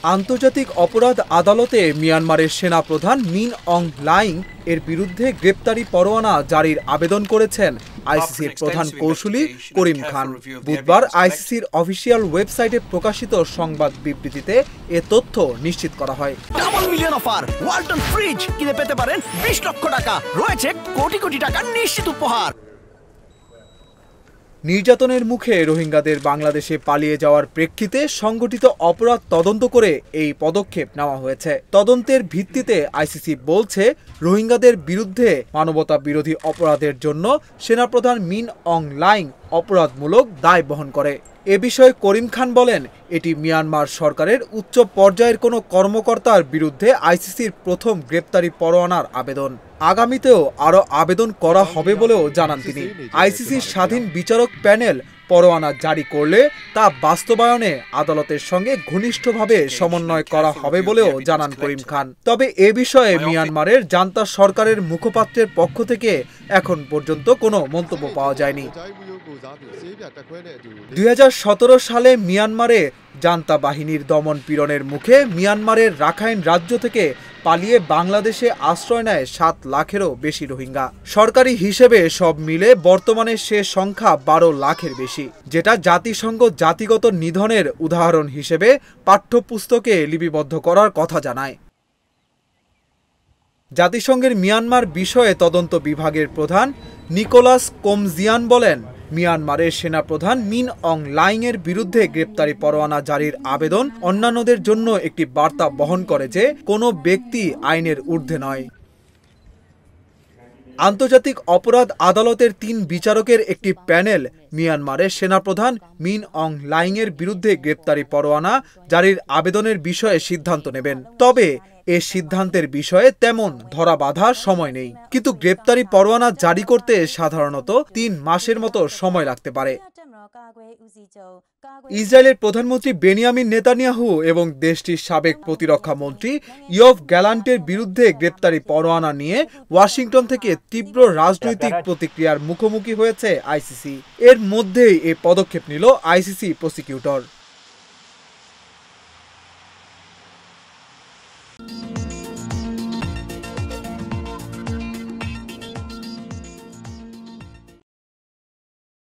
আন্তর্জাতিক অপরাধ আদালতে মিয়ানমারের সেনাপ্রধান মিন অং লাইং এর বিরুদ্ধে গ্রেপ্তারি পরোয়ানা জারির আবেদন করেছেন আইসিসির প্রধান কৌঁসুলি করিম খান। বুধবার আইসিসির অফিসিয়াল ওয়েবসাইটে প্রকাশিত সংবাদ বিবৃতিতে এ তথ্য নিশ্চিত করা হয়। Double million offer, Walton fridge কিনে পেতে পারেন 20 লক্ষ টাকা, রয়েছে কোটি কোটি টাকার নিশ্চিত উপহার। নির্যাতনের মুখে রোহিঙ্গাদের বাংলাদেশে পালিয়ে যাওয়ার প্রেক্ষিতে সংগঠিত অপরাধ তদন্ত করে এই পদক্ষেপ নেওয়া হয়েছে। তদন্তের ভিত্তিতে আইসিসি বলছে, রোহিঙ্গাদের বিরুদ্ধে মানবতা বিরোধী অপরাধের জন্য সেনাপ্রধান মিন অং লাইং অপরাধমূলক দায় বহন করে। এ বিষয়ে করিম খান বলেন, এটি মিয়ানমার সরকারের উচ্চ পর্যায়ের কোনো কর্মকর্তার বিরুদ্ধে আইসিসির প্রথম গ্রেপ্তারি পরোয়ানার আবেদন। আগামীতেও আরও আবেদন করা হবে বলেও জানান তিনি। আইসিসির স্বাধীন বিচারক প্যানেল পরোয়ানা জারি করলে তা বাস্তবায়নে আদালতের সঙ্গে ঘনিষ্ঠভাবে সমন্বয় করা হবে বলেও জানান করিম খান। তবে এ বিষয়ে মিয়ানমারের জান্তা সরকারের মুখপাত্রের পক্ষ থেকে এখন পর্যন্ত কোনো মন্তব্য পাওয়া যায়নি। 2017 সালে মিয়ানমারে জান্তা বাহিনীর দমন পীড়নের মুখে মিয়ানমারের রাখাইন রাজ্য থেকে পালিয়ে বাংলাদেশে আশ্রয় নেয় 7 লাখেরও বেশি রোহিঙ্গা। সরকারি হিসেবে সব মিলে বর্তমানে সে সংখ্যা 12 লাখের বেশি, যেটা জাতিসংঘ জাতিগত নিধনের উদাহরণ হিসেবে পাঠ্যপুস্তকে লিপিবদ্ধ করার কথা জানায়। জাতিসংঘের মিয়ানমার বিষয়ে তদন্ত বিভাগের প্রধান নিকোলাস কোমজিয়ান বলেন, মিয়ানমারের সেনাপ্রধান মিন অং লাইং এর বিরুদ্ধে গ্রেপ্তারি পরোয়ানা জারির আবেদন অন্যান্যদের জন্য একটি বার্তা বহন করে যে কোনো ব্যক্তি আইনের ঊর্ধ্বে নয়। আন্তর্জাতিক অপরাধ আদালতের 3 বিচারকের একটি প্যানেল মিয়ানমারের সেনাপ্রধান মিন অং লাইং এর বিরুদ্ধে গ্রেপ্তারি পরোয়ানা জারির আবেদনের বিষয়ে সিদ্ধান্ত নেবেন। তবে এ সিদ্ধান্তের বিষয়ে তেমন ধরাবাঁধার সময় নেই, কিন্তু গ্রেপ্তারি পরোয়ানা জারি করতে সাধারণত 3 মাসের মতো সময় লাগতে পারে। ইসরায়েলের প্রধানমন্ত্রী বেনিয়ামিন নেতানিয়াহু এবং দেশটির সাবেক প্রতিরক্ষা মন্ত্রী ইয়োভ গ্যালান্টের বিরুদ্ধে গ্রেপ্তারি পরোয়ানা নিয়ে ওয়াশিংটন থেকে তীব্র রাজনৈতিক প্রতিক্রিয়ার মুখোমুখি হয়েছে আইসিসি। এর মধ্যেই এ পদক্ষেপ নিল আইসিসি প্রসিকিউটর।